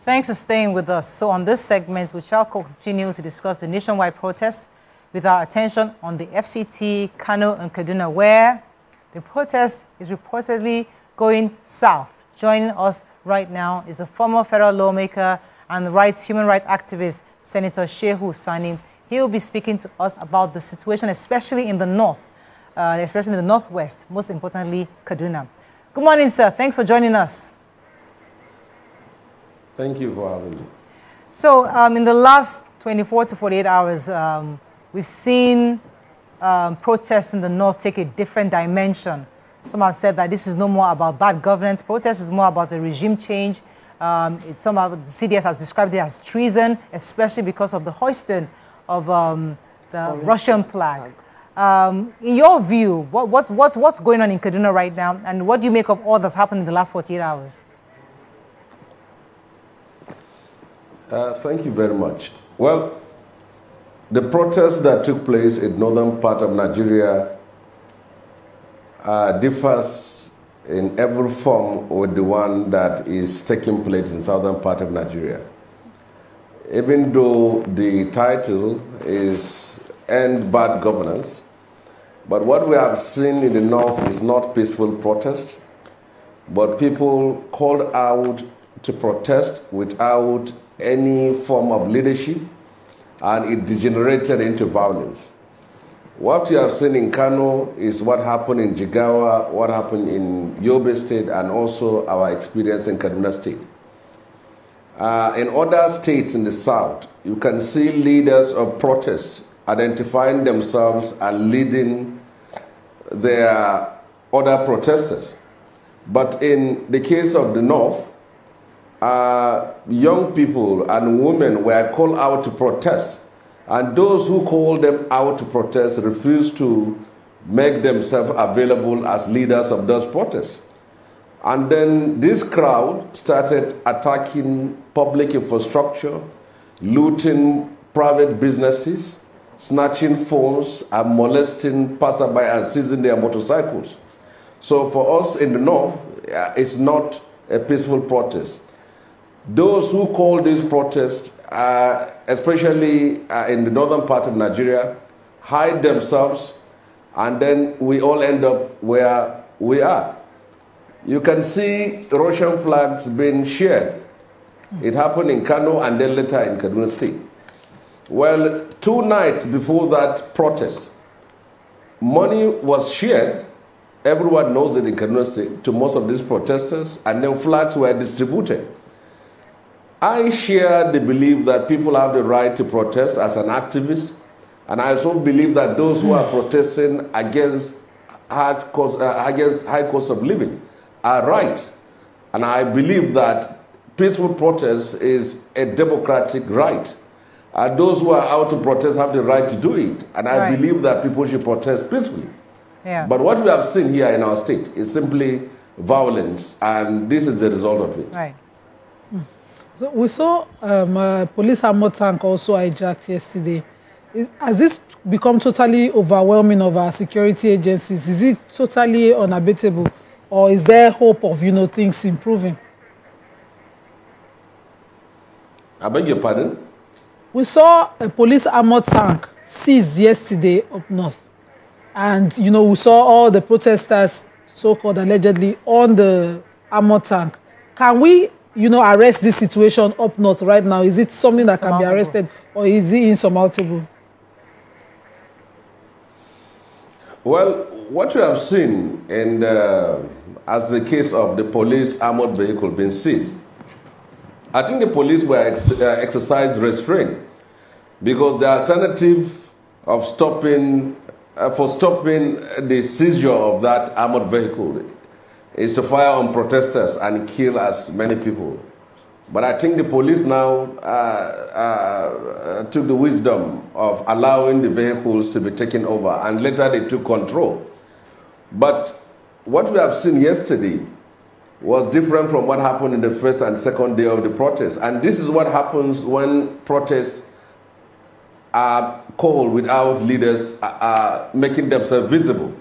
Thanks for staying with us. So on this segment, we shall continue to discuss the nationwide protest with our attention on the FCT, Kano and Kaduna, where the protest is reportedly going south. Joining us right now is the former federal lawmaker and human rights activist, Senator Shehu Sani. He will be speaking to us about the situation, especially in the north, especially in the northwest, most importantly, Kaduna. Good morning, sir. Thanks for joining us. Thank you for having me. So in the last 24 to 48 hours, we've seen protests in the north take a different dimension. Some have said that this is no more about bad governance. Protest is more about a regime change. Some of the CDS has described it as treason, especially because of the hoisting of the Russian flag. In your view, what's going on in Kaduna right now, and what do you make of all that's happened in the last 48 hours? Thank you very much. Well, the protest that took place in northern part of Nigeria differs in every form with the one that is taking place in southern part of Nigeria. Even though the title is End Bad Governance, but what we have seen in the north is not peaceful protest, but people called out to protest without any form of leadership, and it degenerated into violence. What you have seen in Kano is what happened in Jigawa, what happened in Yobe State, and also our experience in Kaduna State. In other states in the south, you can see leaders of protest identifying themselves and leading their other protesters. But in the case of the north, young people and women were called out to protest, and those who called them out to protest refused to make themselves available as leaders of those protests. And then this crowd started attacking public infrastructure, looting private businesses, snatching phones, and molesting passerby and seizing their motorcycles. So for us in the north, it's not a peaceful protest. Those who call this protest, especially in the northern part of Nigeria, hide themselves, and then we all end up where we are. You can see Russian flags being shared. It happened in Kano and then later in Kaduna State. Well, 2 nights before that protest, money was shared, everyone knows it in Kaduna State, to most of these protesters, and then flags were distributed. I share the belief that people have the right to protest as an activist, and I also believe that those who are protesting against high cost of living are right. And I believe that peaceful protest is a democratic right. And those who are out to protest have the right to do it. And I believe that people should protest peacefully. Yeah. But what we have seen here in our state is simply violence, and this is the result of it. Right. So we saw a police armored tank also hijacked yesterday. Has this become totally overwhelming of our security agencies? Is it totally unabateable, or is there hope of, things improving? I beg your pardon? We saw a police armored tank seized yesterday up north. And, we saw all the protesters, so-called allegedly, on the armored tank. Can we arrest this situation up north right now? Is it something that can be arrested, or is it insurmountable? Well, what you have seen in as the case of the police armored vehicle being seized, I think the police were exercised restraint, because the alternative of stopping the seizure of that armored vehicle is to fire on protesters and kill as many people. But I think the police now took the wisdom of allowing the vehicles to be taken over, and later they took control. But what we have seen yesterday was different from what happened in the first and second day of the protest. And this is what happens when protests are called without leaders making themselves visible.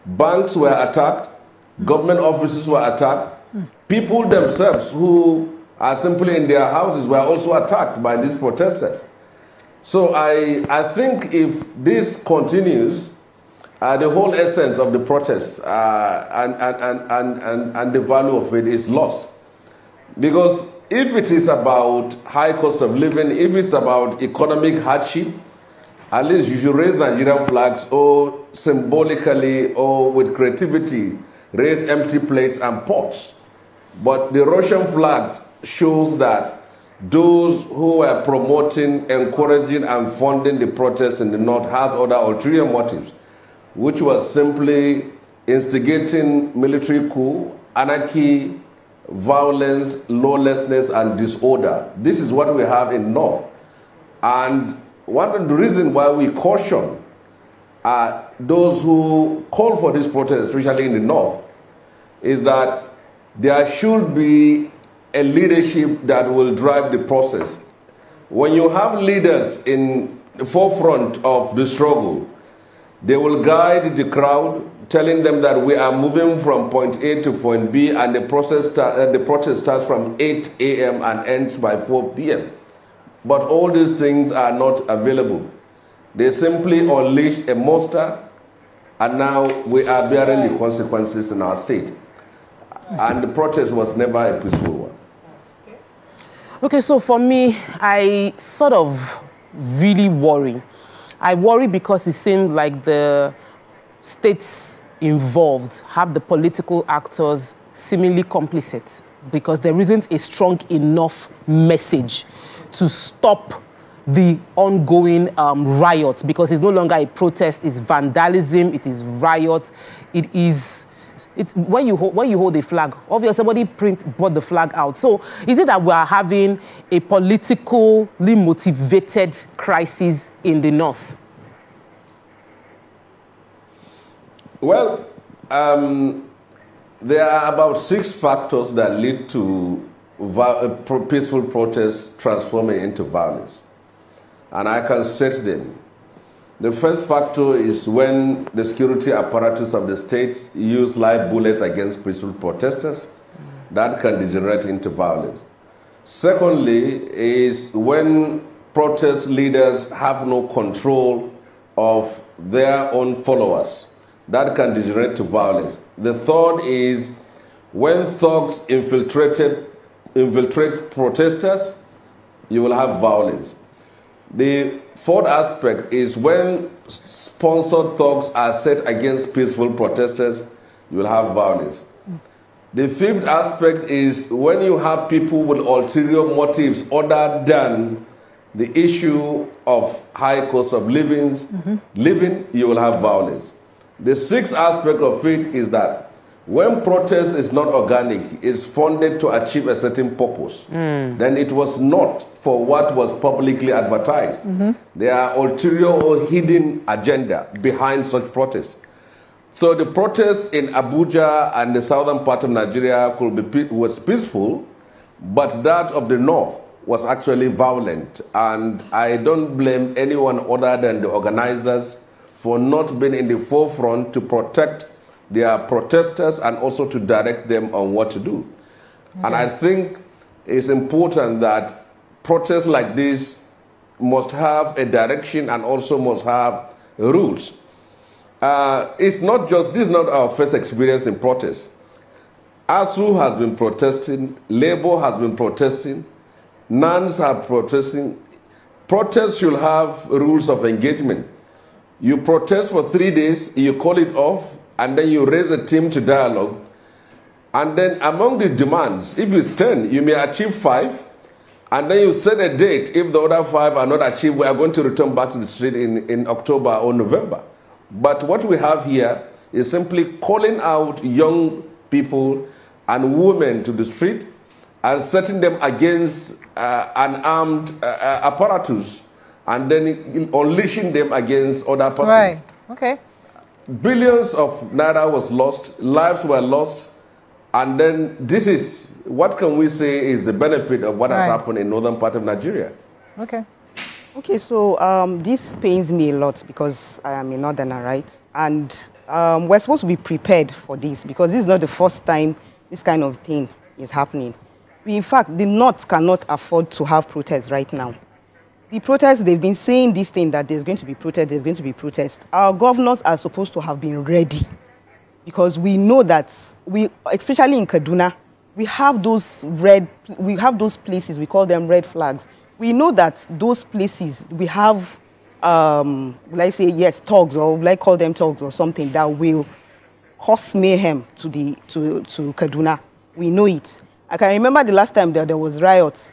Banks were attacked, government offices were attacked, people themselves who are simply in their houses were also attacked by these protesters. So I think if this continues, the whole essence of the protests and the value of it is lost. Because if it is about high cost of living, if it's about economic hardship, at least you should raise Nigerian flags or symbolically or with creativity raise empty plates and pots. But the Russian flag shows that those who are promoting, encouraging and funding the protests in the north has other ulterior motives, which was simply instigating military coup, anarchy, violence, lawlessness and disorder. This is what we have in north. And one of the reasons why we caution those who call for this protest, especially in the north, is that there should be a leadership that will drive the process. When you have leaders in the forefront of the struggle, they will guide the crowd, telling them that we are moving from point A to point B, and the protest starts from 8 a.m. and ends by 4 p.m. But all these things are not available. They simply unleashed a monster, and now we are bearing the consequences in our state. And the protest was never a peaceful one. Okay, so for me, I sort of really worry. I worry because it seems like the states involved have the political actors seemingly complicit because there isn't a strong enough message to stop the ongoing riots, because it's no longer a protest, it's vandalism, it is riot, it is... when you hold a flag, obviously somebody brought the flag out. So is it that we are having a politically motivated crisis in the north? Well, there are about 6 factors that lead to peaceful protests transforming into violence. And I can set them. The first factor is when the security apparatus of the states use live bullets against peaceful protesters. That can degenerate into violence. Secondly is when protest leaders have no control of their own followers. That can degenerate to violence. The third is when thugs infiltrate protesters, you will have violence. The fourth aspect is when sponsored thugs are set against peaceful protesters, you will have violence. The fifth aspect is when you have people with ulterior motives other than the issue of high cost of living, you will have violence. The sixth aspect of it is that when protest is not organic, it's funded to achieve a certain purpose, then it was not for what was publicly advertised. There are ulterior or hidden agenda behind such protests. So the protests in Abuja and the southern part of Nigeria was peaceful, but that of the north was actually violent. And I don't blame anyone other than the organizers for not being in the forefront to protect their protesters and also to direct them on what to do. And I think it's important that protests like this must have a direction and also must have rules. This is not our first experience in protest. ASU has been protesting, Labour has been protesting, NANS have protesting. Protests should have rules of engagement. You protest for 3 days, you call it off, and then you raise a team to dialogue. And then among the demands, if it's 10, you may achieve 5, and then you set a date. If the other 5 are not achieved, we are going to return back to the street in October or November. But what we have here is simply calling out young people and women to the street and setting them against an armed apparatus and then unleashing them against other persons. Right, okay. Billions of naira was lost, lives were lost, and then this is, what can we say is the benefit of what has happened in northern part of Nigeria? Okay. Okay, so this pains me a lot because I am a northerner, right? And we're supposed to be prepared for this because this is not the first time this kind of thing is happening. in fact, the North cannot afford to have protests right now. The protests, they've been saying this thing that there's going to be protest, there's going to be protest. Our governors are supposed to have been ready because we know that especially in Kaduna, we have those places, we call them red flags. We know that those places, we have, let's say, yes, thugs, or like call them thugs or something that will cause mayhem to Kaduna. We know it. I can remember the last time that there was riots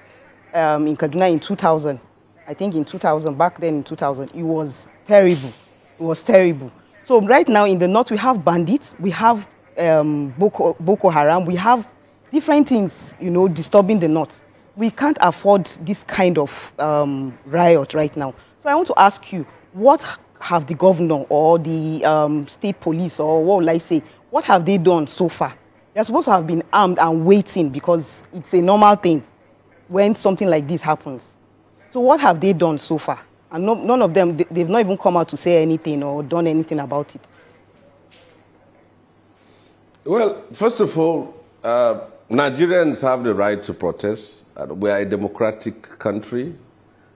in Kaduna in 2000. I think in 2000, back then in 2000, it was terrible. It was terrible. So right now in the North, we have bandits, we have Boko Haram, we have different things, you know, disturbing the North. We can't afford this kind of riot right now. So I want to ask you, what have the governor or the state police, or what will I say, what have they done so far? They're supposed to have been armed and waiting because it's a normal thing when something like this happens. So what have they done so far? And none of them, they've not even come out to say anything or done anything about it. Well, first of all, Nigerians have the right to protest. We are a democratic country,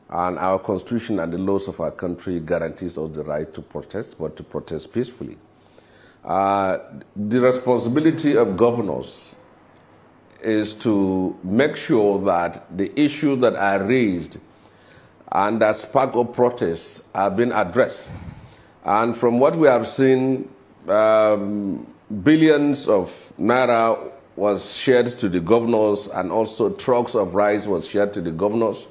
and our constitution and the laws of our country guarantees us the right to protest, but to protest peacefully. The responsibility of governors is to make sure that the issues that are raised and that spark of protests are being addressed. And from what we have seen, billions of naira was shared to the governors, and also trucks of rice was shared to the governors.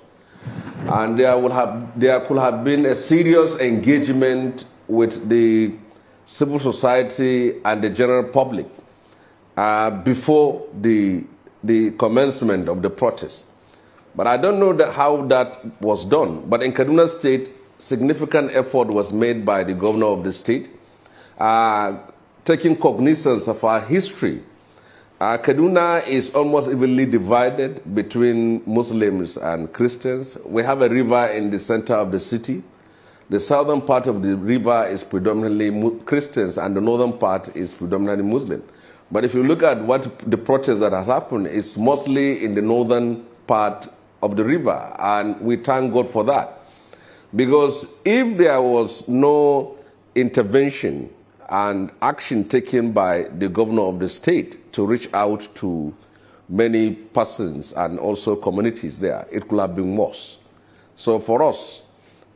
And there could have been a serious engagement with the civil society and the general public before the commencement of the protest. But I don't know how that was done. But in Kaduna State, significant effort was made by the governor of the state, taking cognizance of our history. Kaduna is almost evenly divided between Muslims and Christians. We have a river in the center of the city. The southern part of the river is predominantly Christians, and the northern part is predominantly Muslim. But if you look at what the protest that has happened, it's mostly in the northern part of the river, and we thank God for that. Because if there was no intervention and action taken by the governor of the state to reach out to many persons and also communities there, it could have been worse. So for us,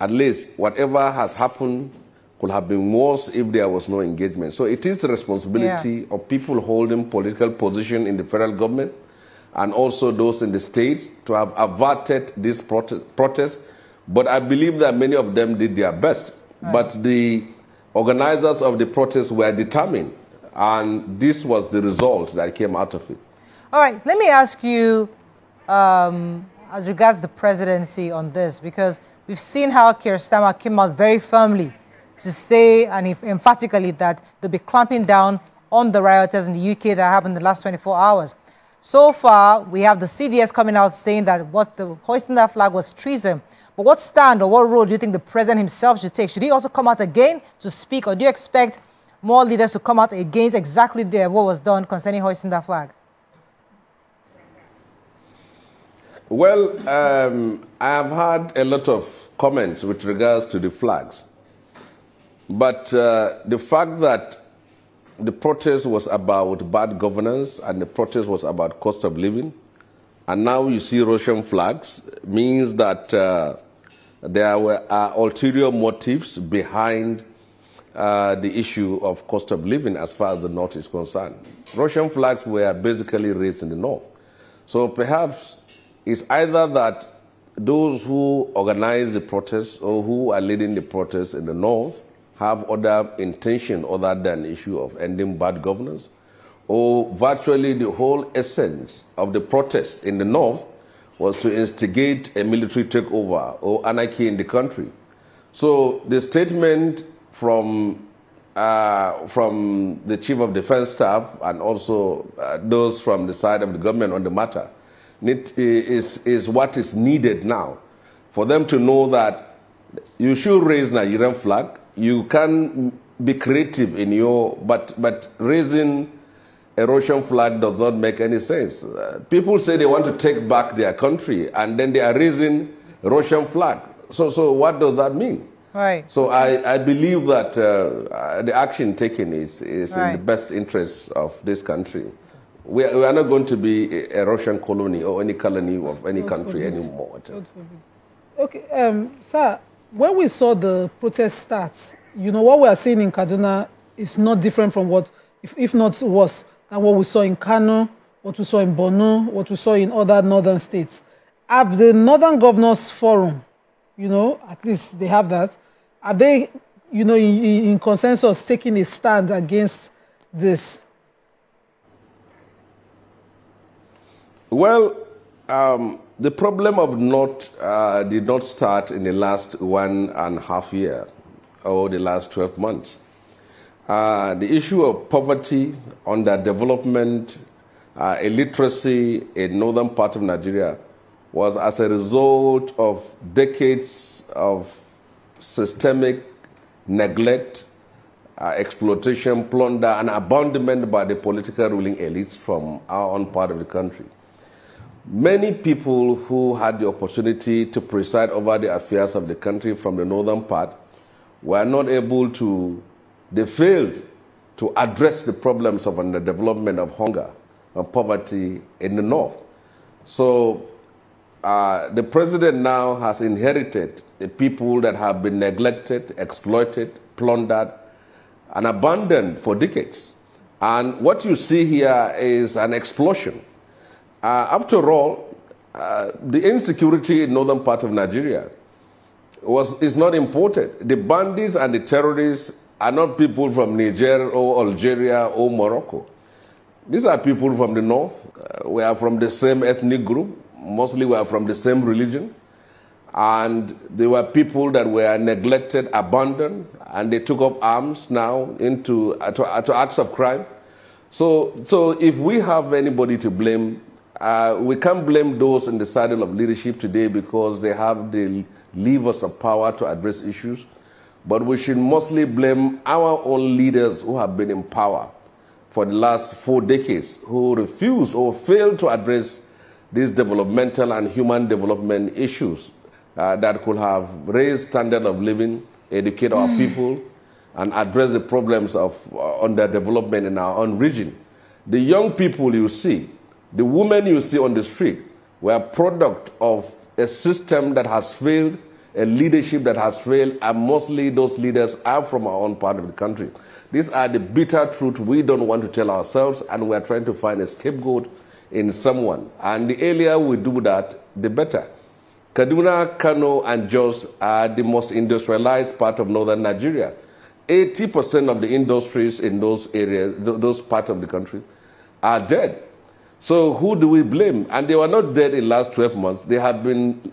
at least whatever has happened could have been worse if there was no engagement. So it is the responsibility of people holding political position in the federal government and also those in the states to have averted this protest. But I believe that many of them did their best. Right. But the organizers of the protest were determined, and this was the result that came out of it. All right, let me ask you, as regards the presidency on this, because we've seen how Keir Starmer came out very firmly to say, and emphatically, that they'll be clamping down on the rioters in the UK that happened in the last 24 hours. So far, we have the CDS coming out saying that what the hoisting that flag was treason. But what stand or what role do you think the president himself should take? Should he also come out again to speak, or do you expect more leaders to come out against exactly what was done concerning hoisting that flag? Well, I have had a lot of comments with regards to the flags. But the fact that the protest was about bad governance and the protest was about cost of living, and now you see Russian flags, means that there were ulterior motives behind the issue of cost of living as far as the North is concerned. Russian flags were basically raised in the North. So perhaps it's either that those who organize the protests or who are leading the protests in the North have other intention other than the issue of ending bad governance, or virtually the whole essence of the protest in the North was to instigate a military takeover or anarchy in the country. So the statement from the Chief of Defense Staff and also those from the side of the government on the matter is what is needed now, for them to know that you should raise Nigerian flag. You can be creative in your, but raising erosion flag does not make any sense. People say they want to take back their country, and then they are raising erosion flag. So what does that mean? Right. So I believe that the action taken is in the best interest of this country. We are not going to be a Russian colony or any colony of any country anymore. Okay, sir, when we saw the protest start, you know, what we are seeing in Kaduna is not different from what, if not worse, than what we saw in Kano, what we saw in Borno, what we saw in other northern states. Have the Northern Governors Forum, you know, at least they have that, are they, you know, in consensus taking a stand against this? Well, the problem of did not start in the last 1.5 years or the last 12 months. The issue of poverty, underdevelopment, illiteracy in northern part of Nigeria was as a result of decades of systemic neglect, exploitation, plunder, and abandonment by the political ruling elites from our own part of the country. Many people who had the opportunity to preside over the affairs of the country from the northern part were not able to, they failed to address the problems of underdevelopment, of hunger, and poverty in the north. So the president now has inherited the people that have been neglected, exploited, plundered, and abandoned for decades. And what you see here is an explosion. After all, the insecurity in northern part of Nigeria is not imported. The bandits and the terrorists are not people from Niger or Algeria or Morocco. These are people from the north. We are from the same ethnic group. Mostly we are from the same religion. And they were people that were neglected, abandoned, and they took up arms now into acts of crime. So if we have anybody to blame, we can't blame those in the saddle of leadership today because they have the levers of power to address issues. But we should mostly blame our own leaders who have been in power for the last 4 decades, who refused or failed to address these developmental and human development issues that could have raised standard of living, educate our people, and address the problems of underdevelopment in our own region. The young people you see, the women you see on the street, were a product of a system that has failed, a leadership that has failed, and mostly those leaders are from our own part of the country. These are the bitter truth we don't want to tell ourselves, and we're trying to find a scapegoat in someone. And the earlier we do that, the better. Kaduna, Kano, and Jos are the most industrialized part of northern Nigeria. 80% of the industries in those areas, those parts of the country, are dead. So who do we blame? And they were not dead in the last 12 months. They have been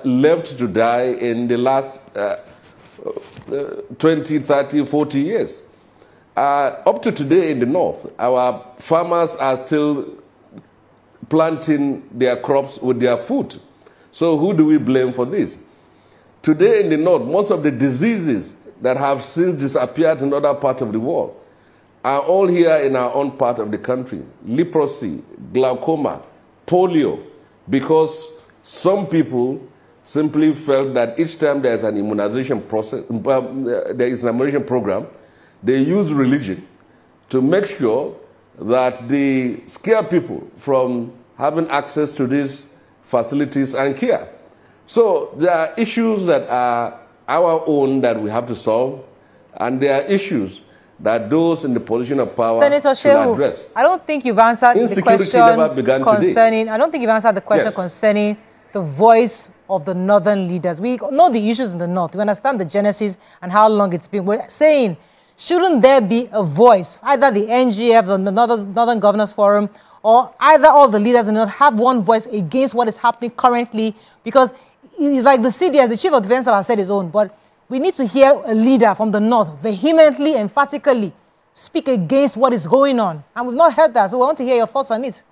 left to die in the last 20, 30, 40 years. Up to today in the north, our farmers are still planting their crops with their foot. So who do we blame for this? Today in the north, most of the diseases that have since disappeared in other parts of the world are all here in our own part of the country. Leprosy, glaucoma, polio, because some people simply felt that each time there's an immunization process, there is an immunization program, they use religion to make sure that they scare people from having access to these facilities and care. So there are issues that are our own that we have to solve, and there are issues that those in the position of power Senator should Shehu, address. I don't think you've answered the question concerning. I don't think you've answered the question Yes. concerning the voice of the northern leaders. We know the issues in the north. We understand the genesis and how long it's been. We're saying, shouldn't there be a voice, either the NGF, the Northern Governors Forum, or either all the leaders in the north have one voice against what is happening currently? Because it's like the CDS, the Chief of Defense Staff, has said his own, but we need to hear a leader from the north vehemently, emphatically speak against what is going on. And we've not heard that, so we want to hear your thoughts on it.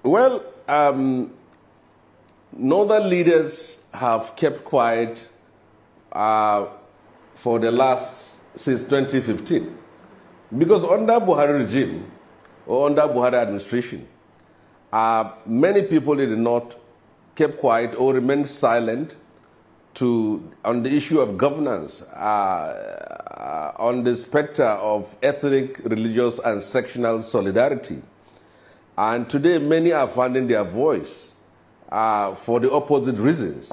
Well, northern leaders have kept quiet for the last, since 2015. Because under Buhari regime, or under Buhari administration, many people in the North kept quiet or remained silent on the issue of governance, on the specter of ethnic, religious, and sectional solidarity. And today, many are finding their voice for the opposite reasons.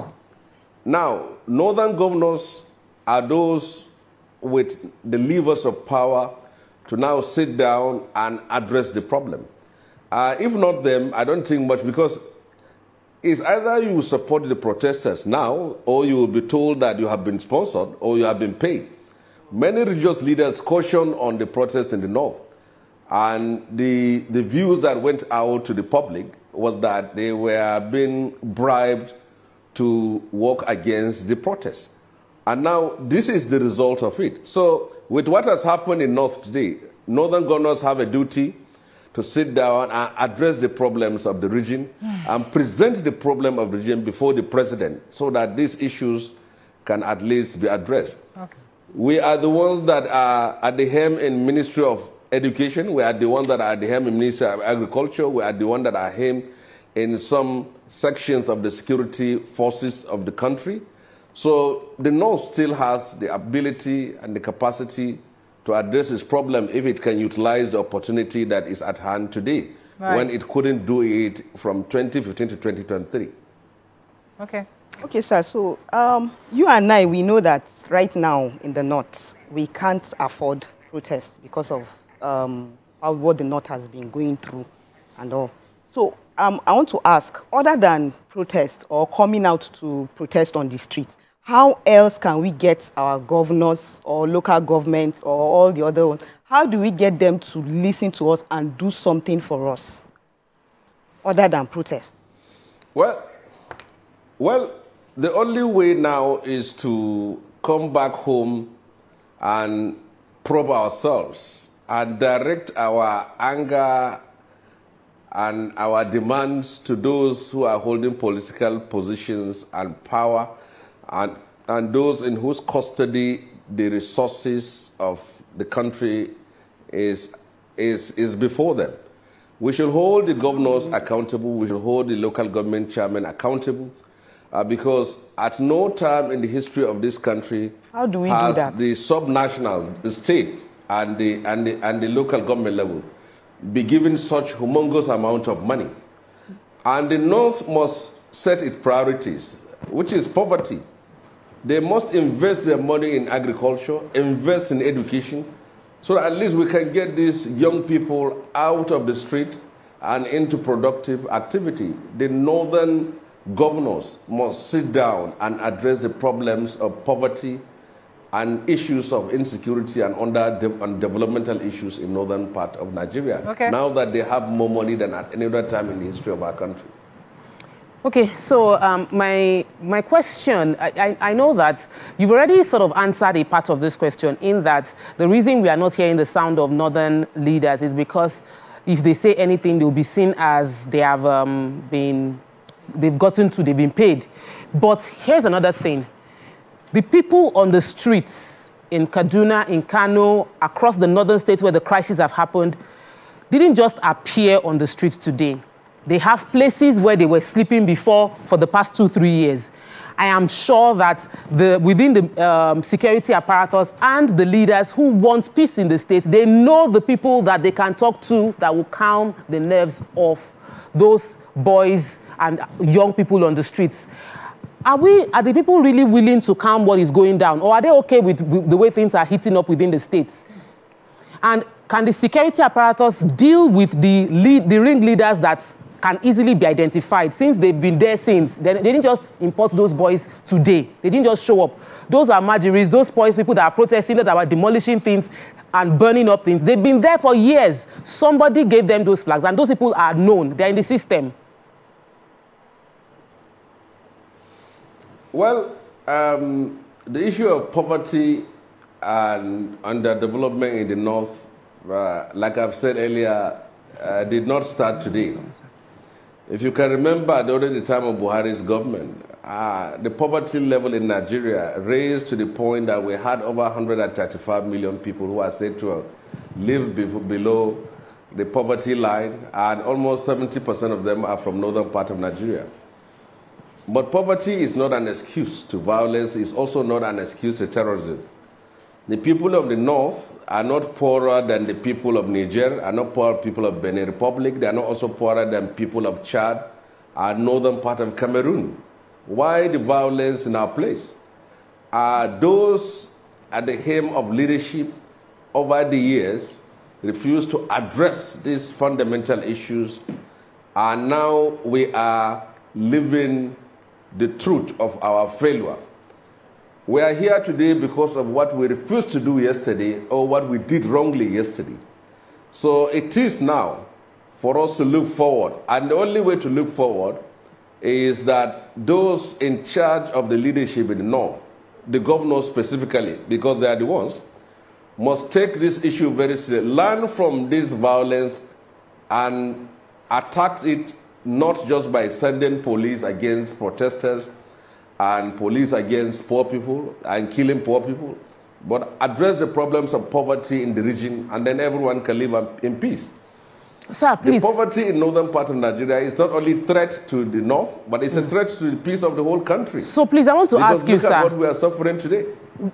Now, northern governors are those with the levers of power to now sit down and address the problem. If not them, I don't think much, because it's either you support the protesters now, or you will be told that you have been sponsored or you have been paid. Many religious leaders cautioned on the protests in the North, and the views that went out to the public was that they were being bribed to work against the protests. And now this is the result of it. So with what has happened in North today, northern governors have a duty to sit down and address the problems of the region and present the problem of the region before the president so that these issues can at least be addressed. Okay. We are the ones that are at the helm in Ministry of Education. We are the ones that are at the helm in Ministry of Agriculture. We are the ones that are helm in some sections of the security forces of the country. So the North still has the ability and the capacity to address this problem if it can utilize the opportunity that is at hand today, right, when it couldn't do it from 2015 to 2023. Okay. Okay, sir. So you and I, we know that right now in the North, we can't afford protests because of what the North has been going through and all. So I want to ask, other than protest or coming out to protest on the streets, how else can we get our governors or local governments or all the other ones, how do we get them to listen to us and do something for us other than protests? Well, the only way now is to come back home and probe ourselves and direct our anger and our demands to those who are holding political positions and power, and those in whose custody the resources of the country is before them. We should hold the governors accountable. We should hold the local government chairmen accountable, because at no time in the history of this country has the subnational, the state, and the local government level be given such humongous amount of money. And the North must set its priorities, which is poverty. They must invest their money in agriculture, invest in education, so that at least we can get these young people out of the street and into productive activity. The northern governors must sit down and address the problems of poverty and issues of insecurity and developmental issues in northern part of Nigeria. Okay. Now that they have more money than at any other time in the history of our country. Okay, so my question, I know that you've already sort of answered a part of this question, in that the reason we are not hearing the sound of northern leaders is because if they say anything, they'll be seen as they have they've been paid. But here's another thing. The people on the streets in Kaduna, in Kano, across the northern states where the crises have happened, didn't just appear on the streets today. They have places where they were sleeping before for the past 2-3 years. I am sure that within the security apparatus and the leaders who want peace in the states, they know the people that they can talk to that will calm the nerves of those boys and young people on the streets. Are the people really willing to calm what is going down? Or are they okay with the way things are heating up within the states? And can the security apparatus deal with the ringleaders that can easily be identified, since they've been there since? They didn't just import those boys today. They didn't just show up. Those are marginaries, those boys, people that are protesting, that are demolishing things and burning up things. They've been there for years. Somebody gave them those flags, and those people are known. They're in the system. Well, the issue of poverty and underdevelopment in the North, like I've said earlier, did not start today. If you can remember, during the time of Buhari's government, the poverty level in Nigeria raised to the point that we had over 135 million people who are said to live below the poverty line, and almost 70% of them are from northern part of Nigeria. But poverty is not an excuse to violence. It's also not an excuse to terrorism. The people of the north are not poorer than the people of Niger, are not poorer people of Benin Republic. They are not also poorer than people of Chad and northern part of Cameroon. Why the violence in our place? Those at the helm of leadership over the years refuse to address these fundamental issues, and now we are living the truth of our failure. We are here today because of what we refused to do yesterday or what we did wrongly yesterday. So it is now for us to look forward, and the only way to look forward is that those in charge of the leadership in the north, the governors specifically, because they are the ones, must take this issue very seriously, learn from this violence and attack it not just by sending police against protesters and police against poor people and killing poor people, but address the problems of poverty in the region, and then everyone can live in peace. Sir, please. The poverty in northern part of Nigeria is not only a threat to the north, but it's a threat to the peace of the whole country. So please, I want to ask you, look sir, at what we are suffering today.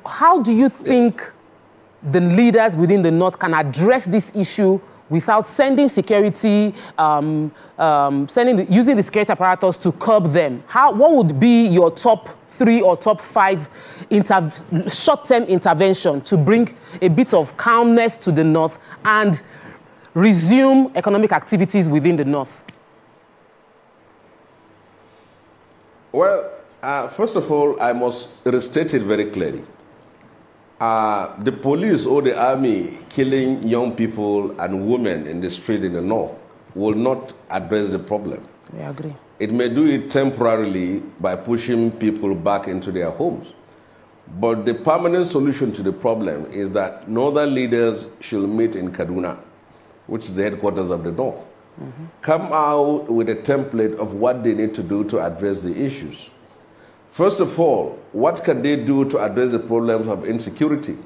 How do you think the leaders within the north can address this issue without sending security, using the security apparatus to curb them? What would be your top 3 or top 5 short-term intervention to bring a bit of calmness to the north and resume economic activities within the north? Well, first of all, I must restate it very clearly. The police or the army killing young people and women in the street in the north will not address the problem. I agree. It may do it temporarily by pushing people back into their homes. But the permanent solution to the problem is that northern leaders should meet in Kaduna, which is the headquarters of the north. Come out with a template of what they need to do to address the issues. First of all, what can they do to address the problems of insecurity?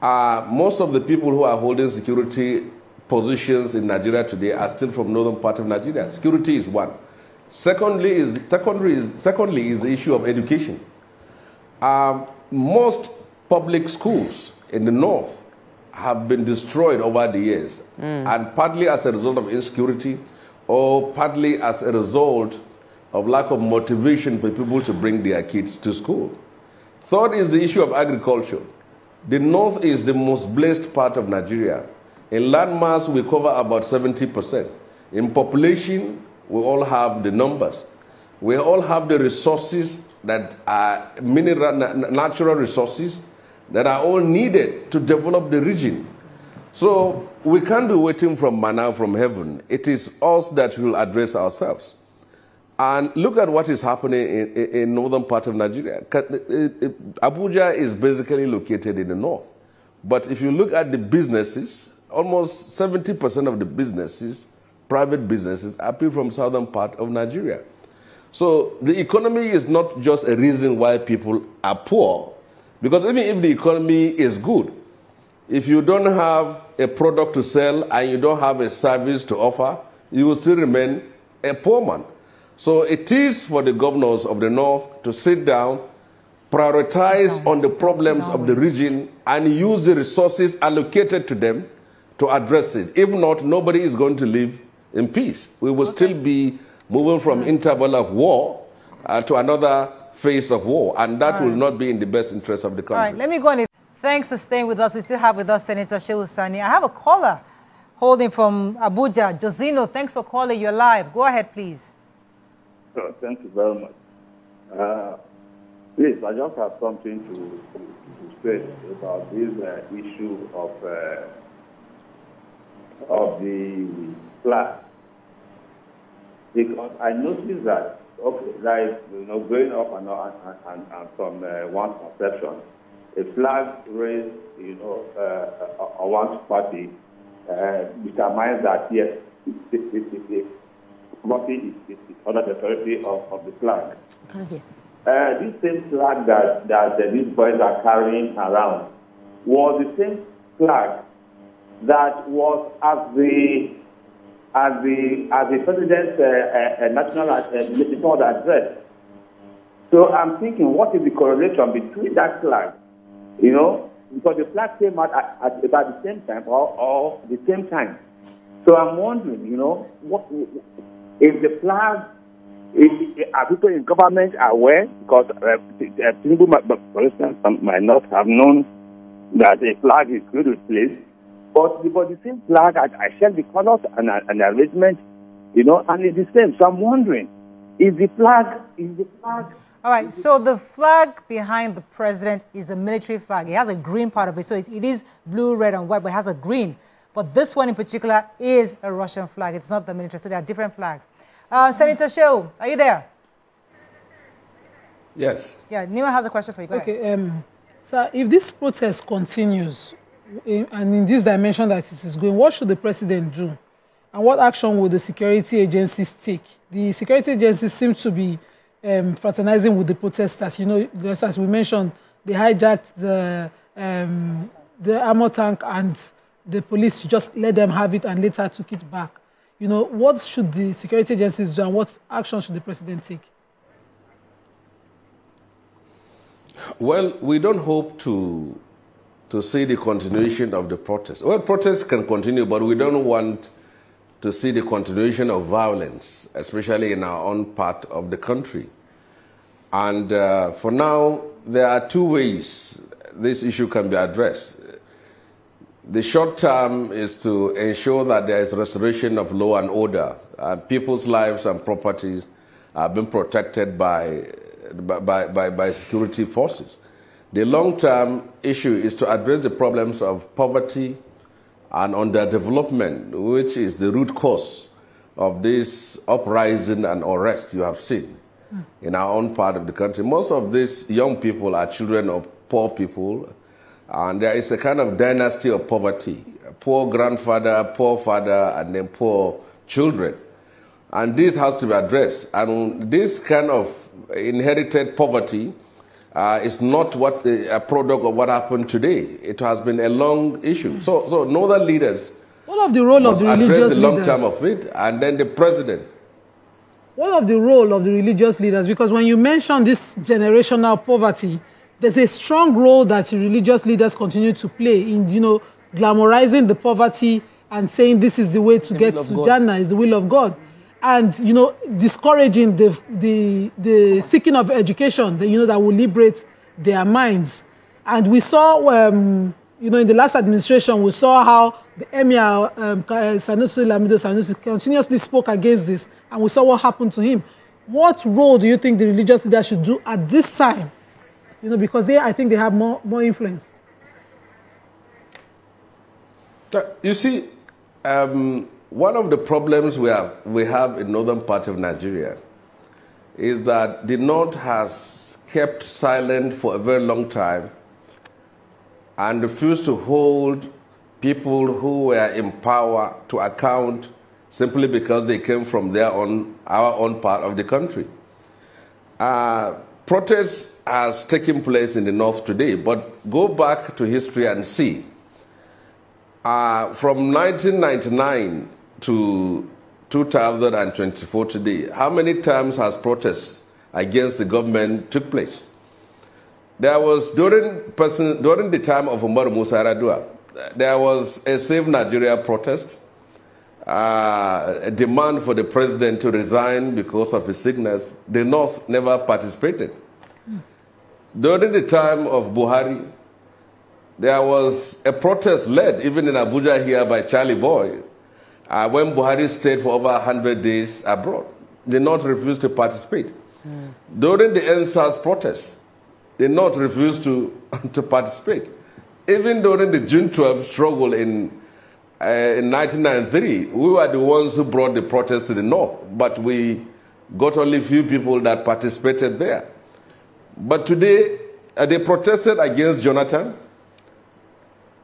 Most of the people who are holding security positions in Nigeria today are still from northern part of Nigeria. Security is one. Secondly is the issue of education. Most public schools in the north have been destroyed over the years, and partly as a result of insecurity or partly as a result of lack of motivation for people to bring their kids to school. Third is the issue of agriculture. The north is the most blessed part of Nigeria. In land mass, we cover about 70%. In population, we all have the numbers. We all have the resources that are natural resources that are all needed to develop the region. So we can't be waiting from manna from heaven. It is us that will address ourselves. And look at what is happening in northern part of Nigeria. Abuja is basically located in the north. But if you look at the businesses, almost 70% of the businesses, private businesses, are people from southern part of Nigeria. So the economy is not just a reason why people are poor, because even if the economy is good, if you don't have a product to sell and you don't have a service to offer, you will still remain a poor man. So it is for the governors of the north to sit down, prioritize on the problems of the region, and use the resources allocated to them to address it. If not, nobody is going to live in peace. We will still be moving from interval of war to another phase of war, and that will not be in the best interest of the country. All right, let me go on. Thanks for staying with us. We still have with us Senator Shehu Sani. I have a caller holding from Abuja. Josino, thanks for calling. You're live. Go ahead, please. Oh, thank you very much. Please, I just have something to say about this issue of the flag. Because I noticed that, okay, like, growing up and from one's perception, a flag raised, on one's party determines that, yes, property is under the authority of the flag. Okay. This same flag that these boys are carrying around was the same flag that was as the president's national address. So I'm thinking, what is the correlation between that flag, you know, because the flag came out at about the same time or the same time. So I'm wondering, you know, what is the flag? Are people in government aware? Because people, for instance, might not have known that a flag is good to place. But the same flag, I checked the colors and arrangement, you know, and it's the same. So I'm wondering, is the flag? All right, so the flag behind the president is the military flag. It has a green part of it, so it is blue, red, and white, but it has a green. But this one in particular is a Russian flag. It's not the military, so there are different flags. Senator Shehu, are you there? Yes. Yeah, Nima has a question for you. Go ahead. Sir, if this protest continues, and in this dimension that it is going, what should the president do? And what action will the security agencies take? The security agencies seem to be fraternizing with the protesters. You know, just as we mentioned, they hijacked the armor tank and the police just let them have it and later took it back. You know, what should the security agencies do and what action should the president take? Well, we don't hope to see the continuation of the protest. Well, protests can continue, but we don't want to see the continuation of violence, especially in our own part of the country. And for now, there are two ways this issue can be addressed. The short term is to ensure that there is restoration of law and order. People's lives and properties are being protected by security forces. The long-term issue is to address the problems of poverty and underdevelopment, which is the root cause of this uprising and unrest you have seen in our own part of the country. Most of these young people are children of poor people, and there is a kind of dynasty of poverty. A poor grandfather, poor father, and then poor children. And this has to be addressed. And this kind of inherited poverty is not a product of what happened today. It has been a long issue. So northern leaders what of the role of the religious address the long leaders? term of it, and then the president. What of the role of the religious leaders? Because when you mention this generational poverty, there's a strong role that the religious leaders continue to play in, you know, glamorizing the poverty and saying this is the way to get to Jannah, is the will of God. And, you know, discouraging the seeking of education, you know, that will liberate their minds. And we saw, you know, in the last administration, we saw how the Emir Sanusi Lamido Sanusi continuously spoke against this, and we saw what happened to him. What role do you think the religious leaders should do at this time? You know, because I think they have more influence. You see, one of the problems we have in northern part of Nigeria is that the North has kept silent for a very long time and refused to hold people who were in power to account simply because they came from our own part of the country. Protests has taken place in the North today, but go back to history and see. From 1999 to 2024 today, how many times has protests against the government took place? There was, during the time of Umaru Musa Yar'Adua, there was a Save Nigeria protest, a demand for the president to resign because of his sickness. The North never participated. During the time of Buhari, there was a protest led, even in Abuja here, by Charlie Boy, when Buhari stayed for over 100 days abroad. The North refused to participate. During the NSAS protests, the North refused to participate. Even during the June 12 struggle in 1993, we were the ones who brought the protest to the North, but we got only a few people that participated there. But today, they protested against Jonathan,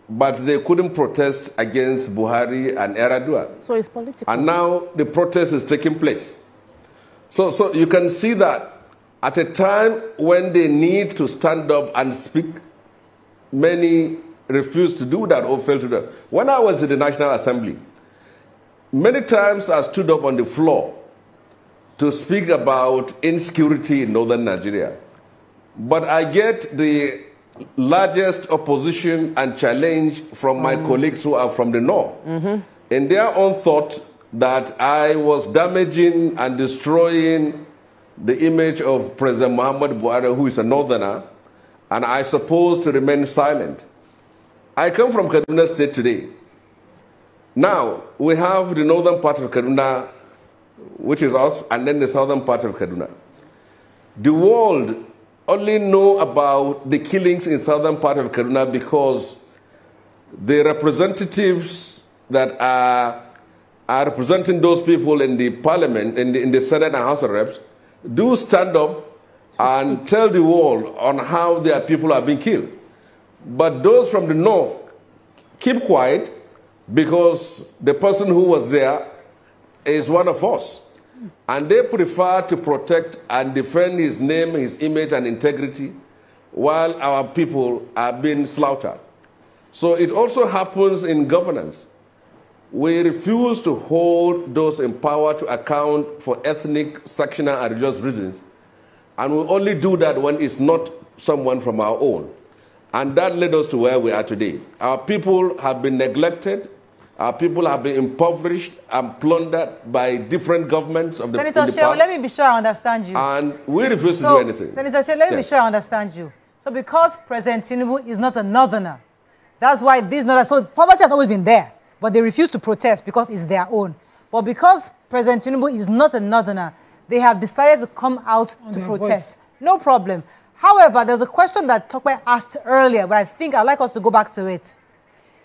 but they couldn't protest against Buhari and Yar'Adua. So it's political. And now the protest is taking place. So you can see that at a time when they need to stand up and speak, many refused to do that or failed to do that. When I was in the National Assembly, many times I stood up on the floor to speak about insecurity in northern Nigeria. But I get the largest opposition and challenge from my colleagues who are from the north. In their own thought that I was damaging and destroying the image of President Muhammad Buhari, who is a northerner, and I supposed to remain silent. I come from Kaduna State today. Now, we have the northern part of Kaduna, which is us, and then the southern part of Kaduna. The world only know about the killings in southern part of Kaduna because the representatives that are representing those people in the parliament, in the Senate and House of Reps, do stand up and tell the world on how their people are being killed. But those from the north keep quiet because the person who was there is one of us. And they prefer to protect and defend his name, his image, and integrity while our people are being slaughtered. So it also happens in governance. We refuse to hold those in power to account for ethnic, sectional, and religious reasons. And we only do that when it's not someone from our own. And that led us to where we are today. Our people have been neglected. Our people have been impoverished and plundered by different governments of the Senator Shehu, let me be sure I understand you. And we refuse to do anything. Senator Shehu, let me be sure I understand you. So because President Tinubu is not a northerner, that's why these northerners, so poverty has always been there, but they refuse to protest because it's their own. But because President Tinubu is not a northerner, they have decided to come out to protest. No problem. However, there's a question that Tokwe asked earlier, but I think I'd like us to go back to it.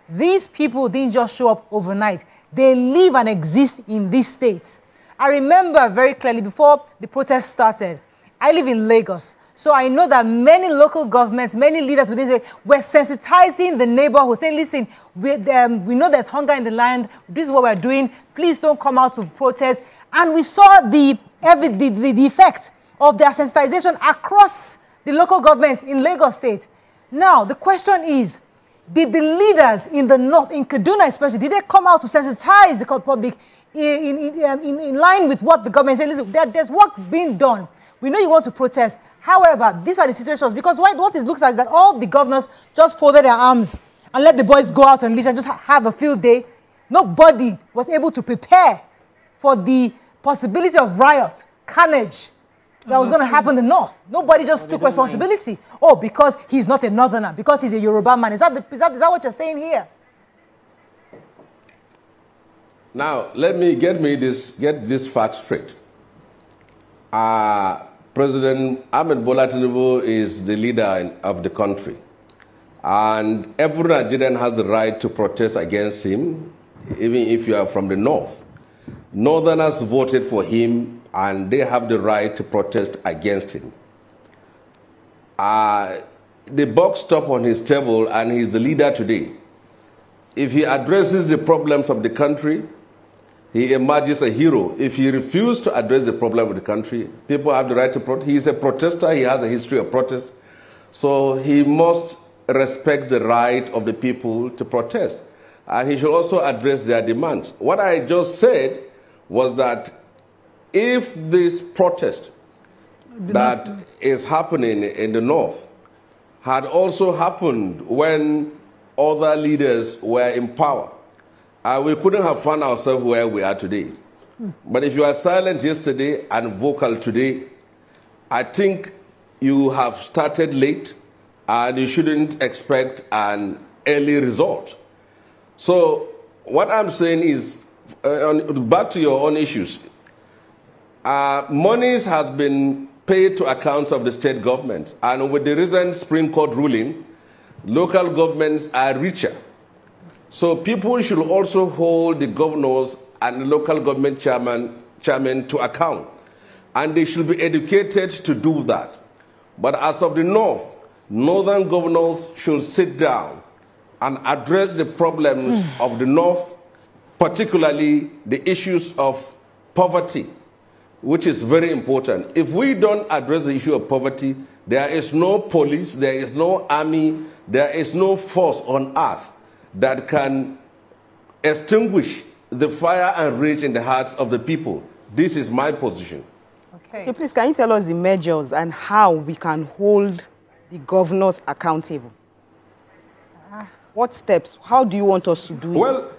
These people didn't just show up overnight. They live and exist in these states. I remember very clearly before the protest started, I live in Lagos. So I know that many local governments, many leaders within the were sensitizing the neighborhood, saying, listen, we know there's hunger in the land. This is what we're doing. Please don't come out to protest. And we saw the effect of their sensitization across the local governments in Lagos State. Now, the question is, did the leaders in the north, in Kaduna especially, did they come out to sensitize the public in line with what the government said? Listen, there's work being done. We know you want to protest. However, these are the situations, because what it looks like is that all the governors just folded their arms and let the boys go out on leash and just have a field day. Nobody was able to prepare for the possibility of riot, carnage that was going to happen in the north. Nobody just took responsibility. Oh, because he's not a northerner, because he's a Yoruba man. Is that what you're saying here? Now, let me get this fact straight. President Ahmed Bola Tinubu is the leader of the country. And every Nigerian has the right to protest against him, even if you are from the north. Northerners voted for him, and they have the right to protest against him. The buck stopped on his table, and he's the leader today. If he addresses the problems of the country, he emerges a hero. If he refuses to address the problem of the country, people have the right to protest. He is a protester. He has a history of protest. So he must respect the right of the people to protest. And he should also address their demands. What I just said was that if this protest that is happening in the north had also happened when other leaders were in power, we couldn't have found ourselves where we are today. But if you are silent yesterday and vocal today, I think you have started late and you shouldn't expect an early result. So what I'm saying is, back to your own issues, monies has been paid to accounts of the state governments, and with the recent Supreme Court ruling, local governments are richer. So people should also hold the governors and the local government chairman to account. And they should be educated to do that. But as of the north, northern governors should sit down and address the problems of the north, particularly the issues of poverty, which is very important. If we don't address the issue of poverty, there is no police, there is no army, there is no force on earth that can extinguish the fire and rage in the hearts of the people. This is my position. Okay, please, can you tell us the measures and how we can hold the governors accountable? What steps? How do you want us to do it?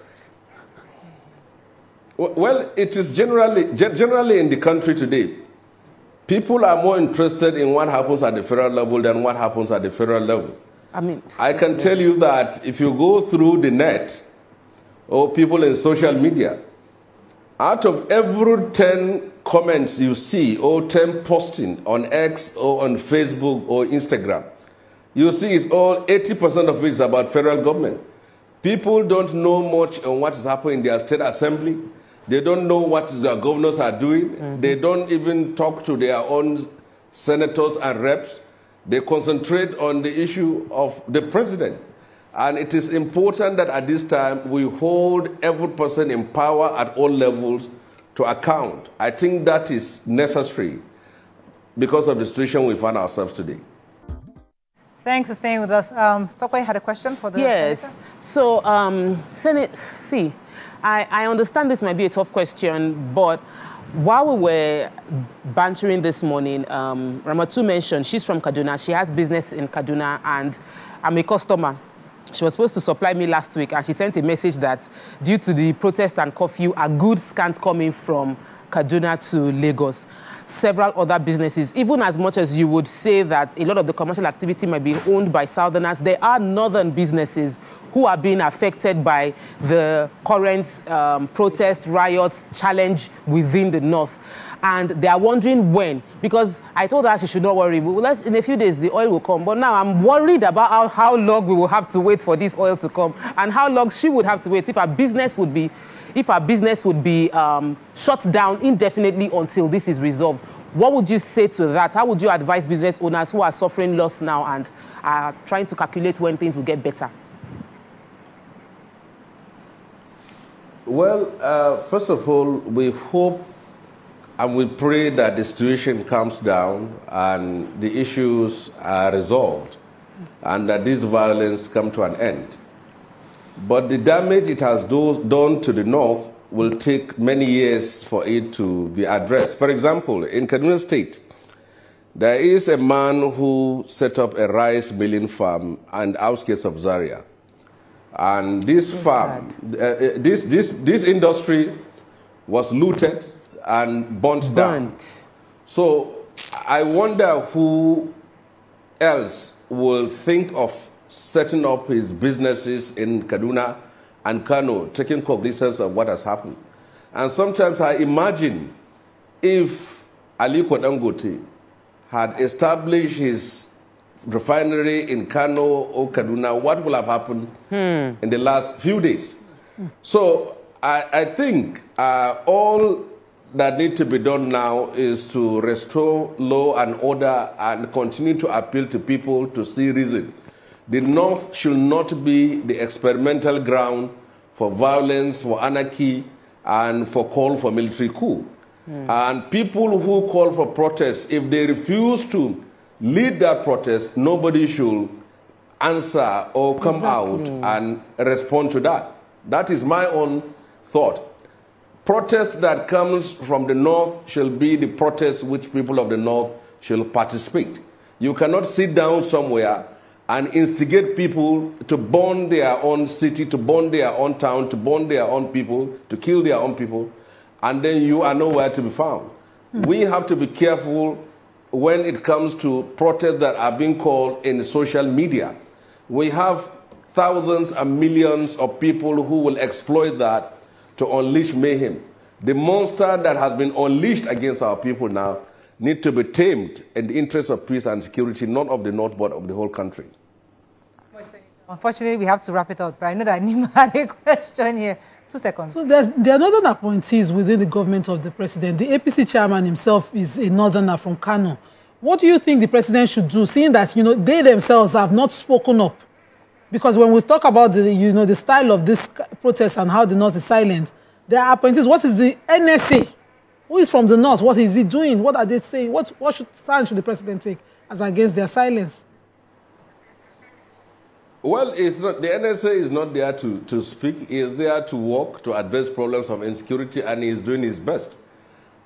Well, it is generally in the country today, people are more interested in what happens at the federal level than what happens at the federal level. I can tell you that if you go through the net or people in social media, out of every 10 comments you see or 10 posting on X or on Facebook or Instagram, you see it's all 80% of it is about federal government. People don't know much on what is happening in their state assembly. They don't know what their governors are doing. They don't even talk to their own senators and reps. They concentrate on the issue of the president. And it is important that at this time we hold every person in power at all levels to account. I think that is necessary because of the situation we find ourselves today. Thanks for staying with us. Tokwe had a question for the Yes. Senator? So, I understand this might be a tough question, but while we were bantering this morning, Ramatu mentioned she's from Kaduna. She has business in Kaduna, and I'm a customer. She was supposed to supply me last week, and she sent a message that due to the protest and curfew, a goods can't come in from Kaduna to Lagos. Several other businesses, even as much as you would say that a lot of the commercial activity might be owned by Southerners, there are northern businesses who are being affected by the current protest, riots, challenge within the north. And they are wondering when, because I told her she should not worry. In a few days, the oil will come. But now I'm worried about how long we will have to wait for this oil to come and how long she would have to wait if our business would be shut down indefinitely until this is resolved. What would you say to that? How would you advise business owners who are suffering loss now and are trying to calculate when things will get better? Well, first of all, we hope and we pray that the situation calms down and the issues are resolved and that this violence come to an end. But the damage it has done to the north will take many years for it to be addressed. For example, in Kaduna State, there is a man who set up a rice milling farm on the outskirts of Zaria. And this farm, this industry was looted and burnt down. So I wonder who else will think of setting up his businesses in Kaduna and Kano, taking cognizance of what has happened. And sometimes I imagine if Aliko Dangote had established his refinery in Kano or Kaduna, what will have happened in the last few days? So I think all that needs to be done now is to restore law and order and continue to appeal to people to see reason. The North should not be the experimental ground for violence, for anarchy, and for call for military coup. And people who call for protests, if they refuse to lead that protest, nobody should answer or come out and respond to that. That is my own thought. Protest that comes from the North shall be the protest which people of the North shall participate. You cannot sit down somewhere and instigate people to burn their own city, to burn their own town, to burn their own people, to kill their own people, and then you are nowhere to be found. We have to be careful when it comes to protests that are being called in social media. We have thousands and millions of people who will exploit that to unleash mayhem. The monster that has been unleashed against our people now need to be tamed in the interest of peace and security, not of the North, but of the whole country. Unfortunately, we have to wrap it up, but I know that Nima had a question here. 2 seconds. So there are northern appointees within the government of the president. The APC chairman himself is a northerner from Kano. What do you think the president should do, seeing that, they themselves have not spoken up? Because when we talk about the, the style of this protest and how the North is silent, there are appointees. What is the NSA? Who is from the North? What is he doing? What are they saying? What stand should the president take as against their silence? Well, it's not, the NSA is not there to speak. He is there to work, to address problems of insecurity, and he is doing his best.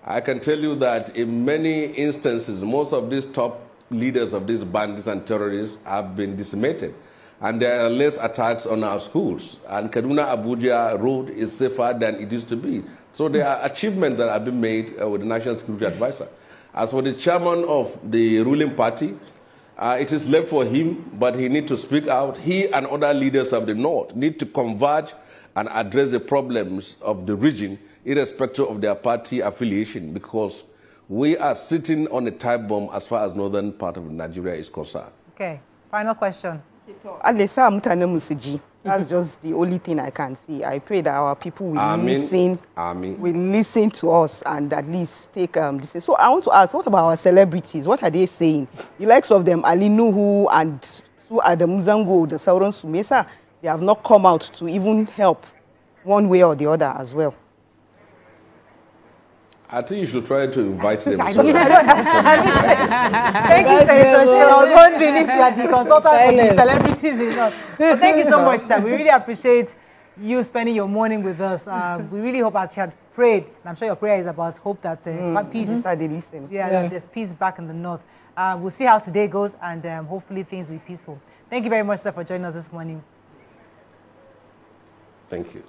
I can tell you that in many instances, most of these top leaders of these bandits and terrorists have been decimated. And there are less attacks on our schools. And Kaduna-Abuja road is safer than it used to be. So there are achievements that have been made with the National Security Advisor. As for the chairman of the ruling party, it is left for him, but he needs to speak out. He and other leaders of the North need to converge and address the problems of the region, irrespective of their party affiliation, because we are sitting on a time bomb as far as northern part of Nigeria is concerned. Okay, final question. That's just the only thing I can see. I pray that our people will listen. Will listen to us and at least take this. So I want to ask, what about our celebrities? What are they saying? The likes of them, Ali Nuhu and Su Adamu Zango, the Sauron Sumesa, they have not come out to even help one way or the other as well. I think you should try to invite them. I don't understand. Thank you, Senator Shehu. I was wondering if you had the consultant for the celebrities in us. But thank you so much, sir. We really appreciate you spending your morning with us. We really hope, as you had prayed, and I'm sure your prayer is about hope that peace. That there's peace back in the north. We'll see how today goes, and hopefully things will be peaceful. Thank you very much, sir, for joining us this morning. Thank you.